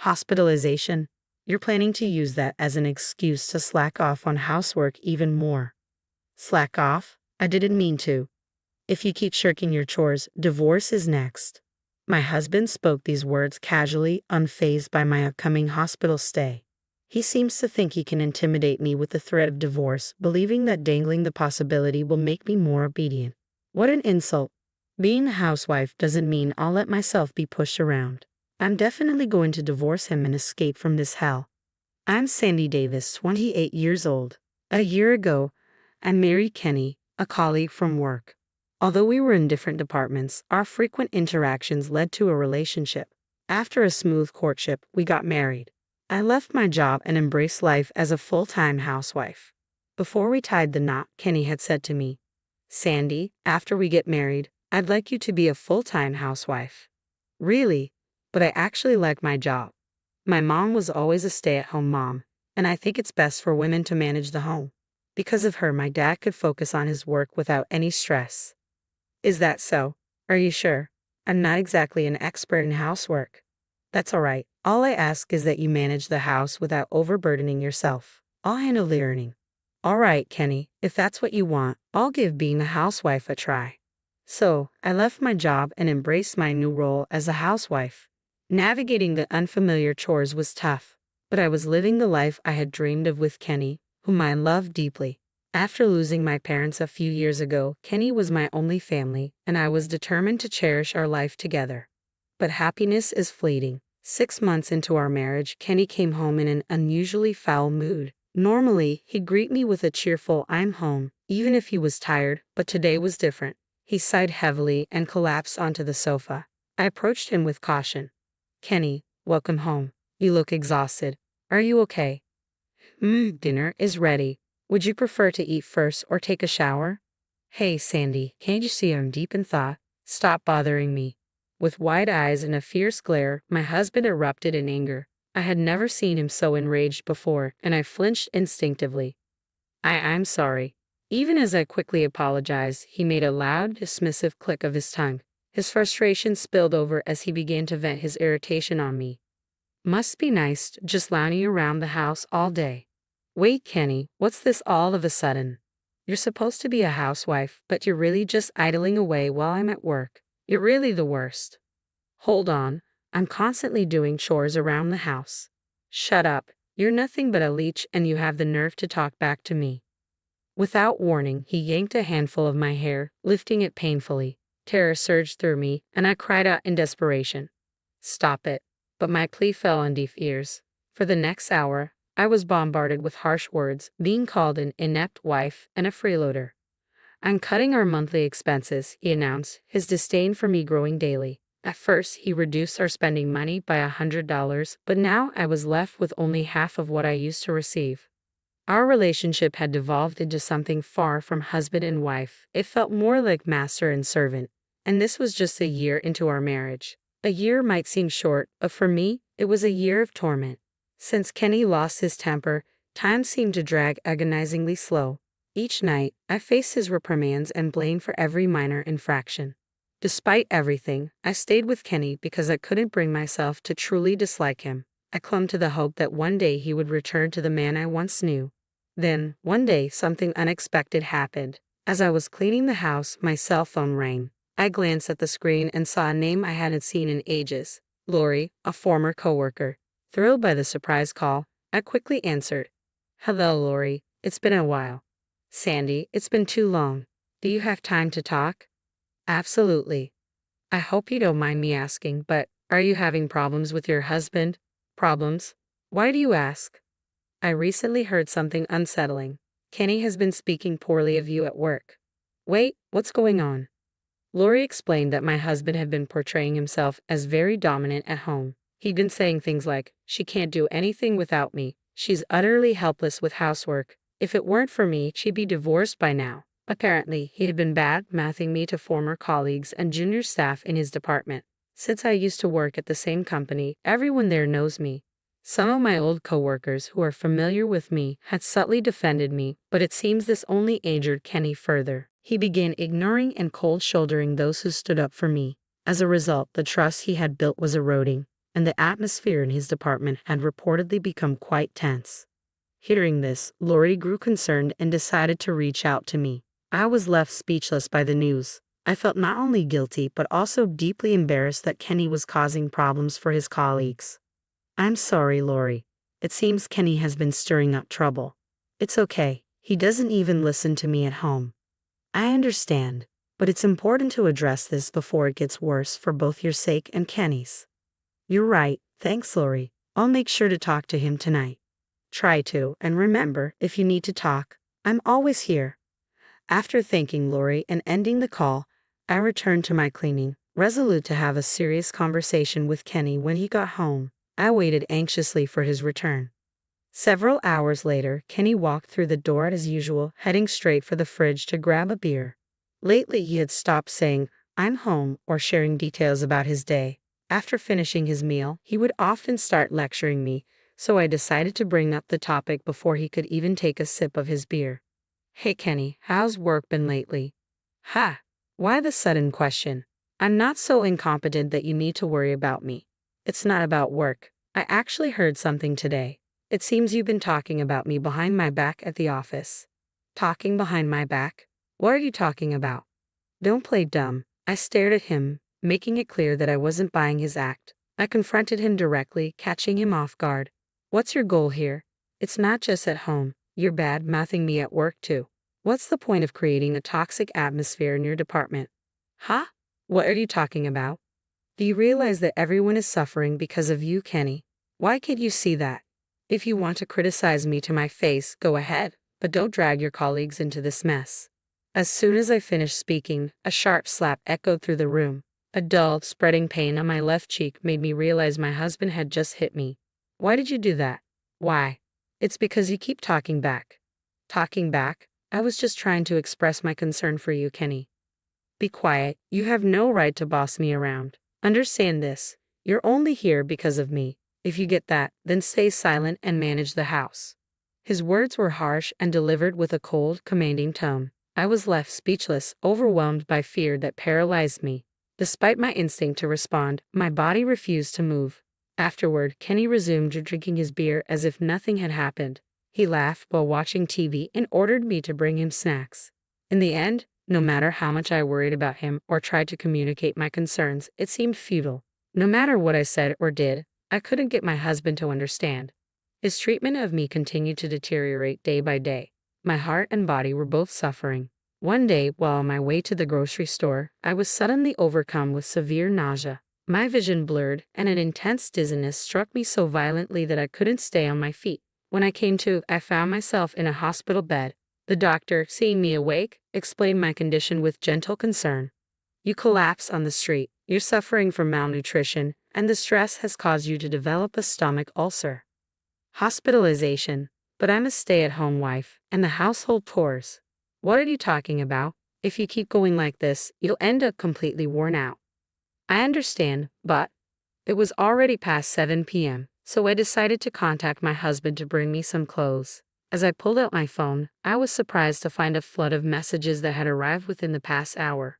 Hospitalization. You're planning to use that as an excuse to slack off on housework even more. Slack off? I didn't mean to. If you keep shirking your chores, divorce is next. My husband spoke these words casually, unfazed by my upcoming hospital stay. He seems to think he can intimidate me with the threat of divorce, believing that dangling the possibility will make me more obedient. What an insult. Being a housewife doesn't mean I'll let myself be pushed around. I'm definitely going to divorce him and escape from this hell. I'm Sandy Davis, 28 years old. A year ago, I married Kenny, a colleague from work. Although we were in different departments, our frequent interactions led to a relationship. After a smooth courtship, we got married. I left my job and embraced life as a full-time housewife. Before we tied the knot, Kenny had said to me, "Sandy, after we get married, I'd like you to be a full-time housewife." Really? But I actually like my job. My mom was always a stay-at-home mom, and I think it's best for women to manage the home. Because of her, my dad could focus on his work without any stress. Is that so? Are you sure? I'm not exactly an expert in housework. That's all right. All I ask is that you manage the house without overburdening yourself. I'll handle the earning. All right, Kenny, if that's what you want, I'll give being a housewife a try. So, I left my job and embraced my new role as a housewife. Navigating the unfamiliar chores was tough, but I was living the life I had dreamed of with Kenny, whom I loved deeply. After losing my parents a few years ago, Kenny was my only family, and I was determined to cherish our life together. But happiness is fleeting. 6 months into our marriage, Kenny came home in an unusually foul mood. Normally, he'd greet me with a cheerful "I'm home," even if he was tired, but today was different. He sighed heavily and collapsed onto the sofa. I approached him with caution. "Kenny, welcome home. You look exhausted. Are you okay?" Dinner is ready. Would you prefer to eat first or take a shower?" "Hey, Sandy, can't you see I'm deep in thought? Stop bothering me." With wide eyes and a fierce glare, my husband erupted in anger. I had never seen him so enraged before, and I flinched instinctively. I'm sorry." Even as I quickly apologized, he made a loud, dismissive click of his tongue. His frustration spilled over as he began to vent his irritation on me. "Must be nice, just lounging around the house all day." "Wait, Kenny, what's this all of a sudden? You're supposed to be a housewife, but you're really just idling away while I'm at work. You're really the worst." "Hold on, I'm constantly doing chores around the house." "Shut up, you're nothing but a leech and you have the nerve to talk back to me." Without warning, he yanked a handful of my hair, lifting it painfully. Terror surged through me, and I cried out in desperation, "Stop it." But my plea fell on deaf ears. For the next hour, I was bombarded with harsh words, being called an inept wife and a freeloader. "I'm cutting our monthly expenses," he announced, his disdain for me growing daily. At first, he reduced our spending money by $100, but now I was left with only half of what I used to receive. Our relationship had devolved into something far from husband and wife. It felt more like master and servant. And this was just a year into our marriage. A year might seem short, but for me, it was a year of torment. Since Kenny lost his temper, time seemed to drag agonizingly slow. Each night, I faced his reprimands and blame for every minor infraction. Despite everything, I stayed with Kenny because I couldn't bring myself to truly dislike him. I clung to the hope that one day he would return to the man I once knew. Then, one day, something unexpected happened. As I was cleaning the house, my cell phone rang. I glanced at the screen and saw a name I hadn't seen in ages. Lori, a former coworker. Thrilled by the surprise call, I quickly answered. "Hello, Lori. It's been a while." "Sandy, it's been too long. Do you have time to talk?" "Absolutely." "I hope you don't mind me asking, but are you having problems with your husband?" "Problems? Why do you ask?" "I recently heard something unsettling. Kenny has been speaking poorly of you at work." "Wait, what's going on?" Lori explained that my husband had been portraying himself as very dominant at home. He'd been saying things like, "She can't do anything without me. She's utterly helpless with housework. If it weren't for me, she'd be divorced by now." Apparently, he had been bad-mouthing me to former colleagues and junior staff in his department. Since I used to work at the same company, everyone there knows me. Some of my old coworkers who are familiar with me had subtly defended me, but it seems this only injured Kenny further. He began ignoring and cold-shouldering those who stood up for me. As a result, the trust he had built was eroding. and the atmosphere in his department had reportedly become quite tense. Hearing this, Lori grew concerned and decided to reach out to me. I was left speechless by the news. I felt not only guilty but also deeply embarrassed that Kenny was causing problems for his colleagues. "I'm sorry, Lori. It seems Kenny has been stirring up trouble." "It's okay. He doesn't even listen to me at home." "I understand, but it's important to address this before it gets worse for both your sake and Kenny's." "You're right. Thanks, Lori. I'll make sure to talk to him tonight." "Try to, and remember, if you need to talk, I'm always here." After thanking Lori and ending the call, I returned to my cleaning, resolute to have a serious conversation with Kenny when he got home. I waited anxiously for his return. Several hours later, Kenny walked through the door as usual, heading straight for the fridge to grab a beer. Lately, he had stopped saying, "I'm home," or sharing details about his day. After finishing his meal, he would often start lecturing me, so I decided to bring up the topic before he could even take a sip of his beer. "Hey Kenny, how's work been lately?" "Ha! Why the sudden question? I'm not so incompetent that you need to worry about me." "It's not about work. I actually heard something today. It seems you've been talking about me behind my back at the office." "Talking behind my back? What are you talking about?" "Don't play dumb." I stared at him, making it clear that I wasn't buying his act. I confronted him directly, catching him off guard. "What's your goal here? It's not just at home. You're bad-mouthing me at work too. What's the point of creating a toxic atmosphere in your department?" "Huh? What are you talking about?" "Do you realize that everyone is suffering because of you, Kenny? Why can't you see that? If you want to criticize me to my face, go ahead, but don't drag your colleagues into this mess." As soon as I finished speaking, a sharp slap echoed through the room. A dull, spreading pain on my left cheek made me realize my husband had just hit me. "Why did you do that?" "Why? It's because you keep talking back." "Talking back? I was just trying to express my concern for you, Kenny." "Be quiet. You have no right to boss me around. Understand this. You're only here because of me. If you get that, then stay silent and manage the house." His words were harsh and delivered with a cold, commanding tone. I was left speechless, overwhelmed by fear that paralyzed me. Despite my instinct to respond, my body refused to move. Afterward, Kenny resumed drinking his beer as if nothing had happened. He laughed while watching TV and ordered me to bring him snacks. In the end, no matter how much I worried about him or tried to communicate my concerns, it seemed futile. No matter what I said or did, I couldn't get my husband to understand. His treatment of me continued to deteriorate day by day. My heart and body were both suffering. One day, while on my way to the grocery store, I was suddenly overcome with severe nausea. My vision blurred, and an intense dizziness struck me so violently that I couldn't stay on my feet. When I came to, I found myself in a hospital bed. The doctor, seeing me awake, explained my condition with gentle concern. "You collapsed on the street. You're suffering from malnutrition, and the stress has caused you to develop a stomach ulcer." Hospitalization. But I'm a stay-at-home wife, and the household chores. What are you talking about? If you keep going like this, you'll end up completely worn out. I understand, but it was already past 7 p.m., so I decided to contact my husband to bring me some clothes. As I pulled out my phone, I was surprised to find a flood of messages that had arrived within the past hour.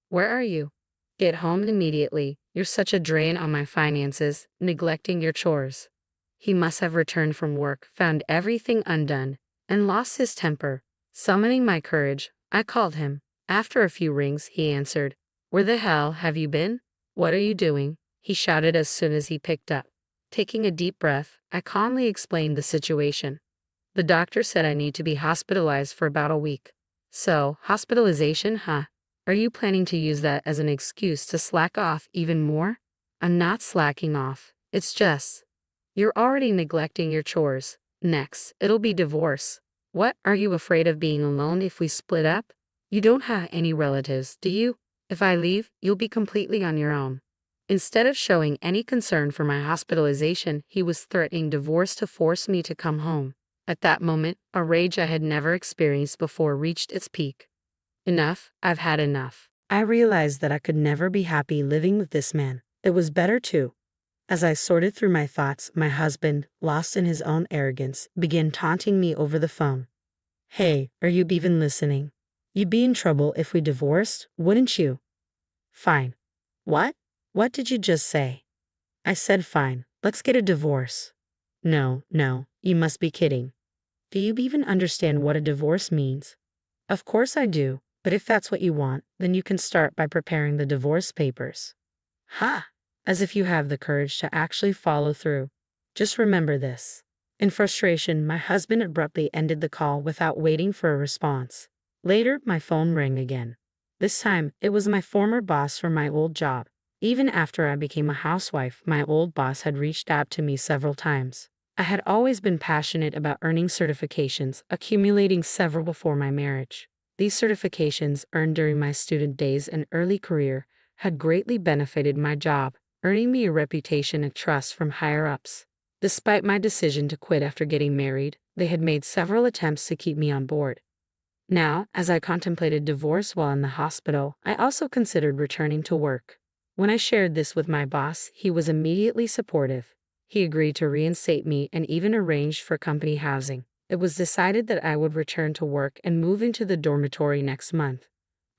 "Where are you? Get home immediately. You're such a drain on my finances, neglecting your chores." He must have returned from work, found everything undone, and lost his temper. Summoning my courage, I called him. After a few rings, he answered. "Where the hell have you been? What are you doing?" he shouted as soon as he picked up. Taking a deep breath, I calmly explained the situation. "The doctor said I need to be hospitalized for about a week." "So, hospitalization, huh? Are you planning to use that as an excuse to slack off even more?" "I'm not slacking off. It's just, you're already neglecting your chores. Next, it'll be divorce." "What, are you afraid of being alone if we split up? You don't have any relatives, do you? If I leave, you'll be completely on your own." Instead of showing any concern for my hospitalization, he was threatening divorce to force me to come home. At that moment, a rage I had never experienced before reached its peak. Enough, I've had enough. I realized that I could never be happy living with this man. It was better too. As I sorted through my thoughts, my husband, lost in his own arrogance, began taunting me over the phone. "Hey, are you even listening? You'd be in trouble if we divorced, wouldn't you?" "Fine." "What? What did you just say?" I said fine, let's get a divorce. No, no, you must be kidding. Do you even understand what a divorce means? Of course I do, but if that's what you want, then you can start by preparing the divorce papers. Ha! As if you have the courage to actually follow through. Just remember this. In frustration, my husband abruptly ended the call without waiting for a response. Later, my phone rang again. This time, it was my former boss from my old job. Even after I became a housewife, my old boss had reached out to me several times. I had always been passionate about earning certifications, accumulating several before my marriage. These certifications, earned during my student days and early career, had greatly benefited my job, earning me a reputation and trust from higher-ups. Despite my decision to quit after getting married, they had made several attempts to keep me on board. Now, as I contemplated divorce while in the hospital, I also considered returning to work. When I shared this with my boss, he was immediately supportive. He agreed to reinstate me and even arranged for company housing. It was decided that I would return to work and move into the dormitory next month.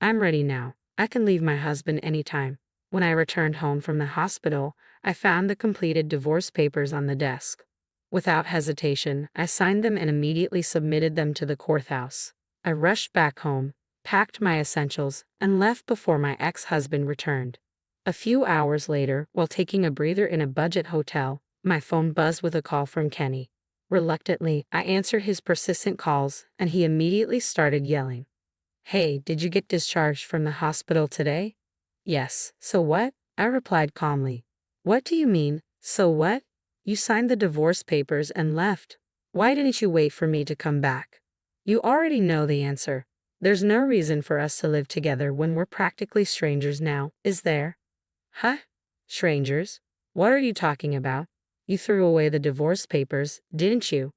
I'm ready now. I can leave my husband anytime. When I returned home from the hospital, I found the completed divorce papers on the desk. Without hesitation, I signed them and immediately submitted them to the courthouse. I rushed back home, packed my essentials, and left before my ex-husband returned. A few hours later, while taking a breather in a budget hotel, my phone buzzed with a call from Kenny. Reluctantly, I answered his persistent calls, and he immediately started yelling. Hey, did you get discharged from the hospital today? Yes, so what? I replied calmly. What do you mean, so what? You signed the divorce papers and left. Why didn't you wait for me to come back? You already know the answer. There's no reason for us to live together when we're practically strangers now, is there? Huh? Strangers? What are you talking about? You threw away the divorce papers, didn't you?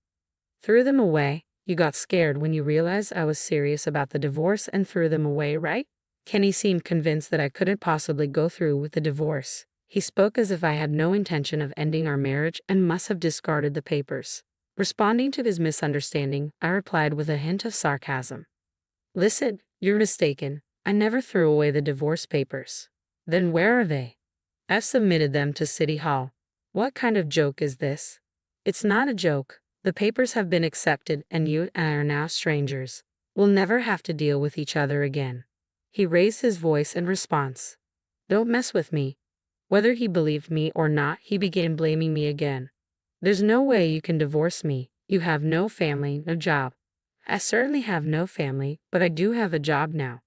Threw them away? You got scared when you realized I was serious about the divorce and threw them away, right? Kenny seemed convinced that I couldn't possibly go through with the divorce. He spoke as if I had no intention of ending our marriage and must have discarded the papers. Responding to his misunderstanding, I replied with a hint of sarcasm. Listen, you're mistaken. I never threw away the divorce papers. Then where are they? I've submitted them to City Hall. What kind of joke is this? It's not a joke. The papers have been accepted and you and I are now strangers. We'll never have to deal with each other again. He raised his voice in response. Don't mess with me. Whether he believed me or not, he began blaming me again. There's no way you can divorce me. You have no family, no job. I certainly have no family, but I do have a job now.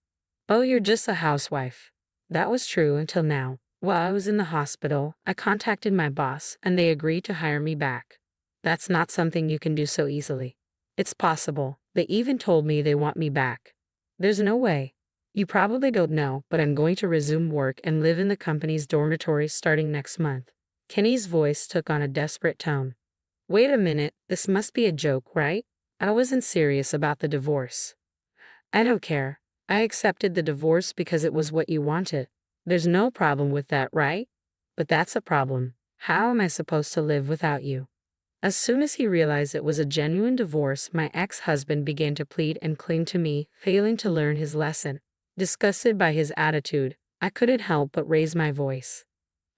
Oh, you're just a housewife. That was true until now. While I was in the hospital, I contacted my boss and they agreed to hire me back. That's not something you can do so easily. It's possible. They even told me they want me back. There's no way. You probably don't know, but I'm going to resume work and live in the company's dormitory starting next month. Kenny's voice took on a desperate tone. Wait a minute, this must be a joke, right? I wasn't serious about the divorce. I don't care. I accepted the divorce because it was what you wanted. There's no problem with that, right? But that's a problem. How am I supposed to live without you? As soon as he realized it was a genuine divorce, my ex-husband began to plead and cling to me, failing to learn his lesson. Disgusted by his attitude, I couldn't help but raise my voice.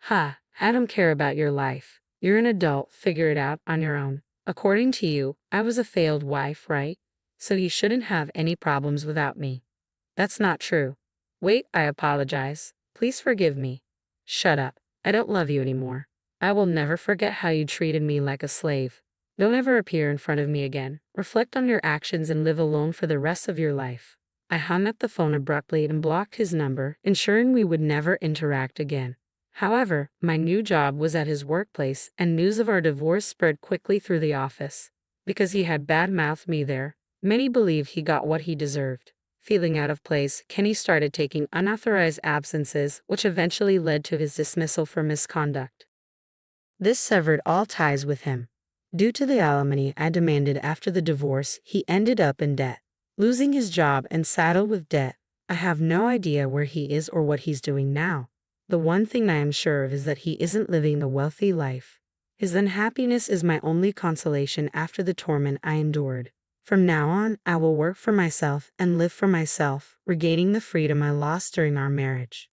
Ha, I don't care about your life. You're an adult, figure it out on your own. According to you, I was a failed wife, right? So you shouldn't have any problems without me. That's not true. Wait, I apologize. Please forgive me. Shut up. I don't love you anymore. I will never forget how you treated me like a slave. Don't ever appear in front of me again. Reflect on your actions and live alone for the rest of your life. I hung up the phone abruptly and blocked his number, ensuring we would never interact again. However, my new job was at his workplace, and news of our divorce spread quickly through the office. Because he had bad-mouthed me there, many believed he got what he deserved. Feeling out of place, Kenny started taking unauthorized absences, which eventually led to his dismissal for misconduct. This severed all ties with him. Due to the alimony I demanded after the divorce, he ended up in debt. Losing his job and saddled with debt, I have no idea where he is or what he's doing now. The one thing I am sure of is that he isn't living the wealthy life. His unhappiness is my only consolation after the torment I endured. From now on, I will work for myself and live for myself, regaining the freedom I lost during our marriage.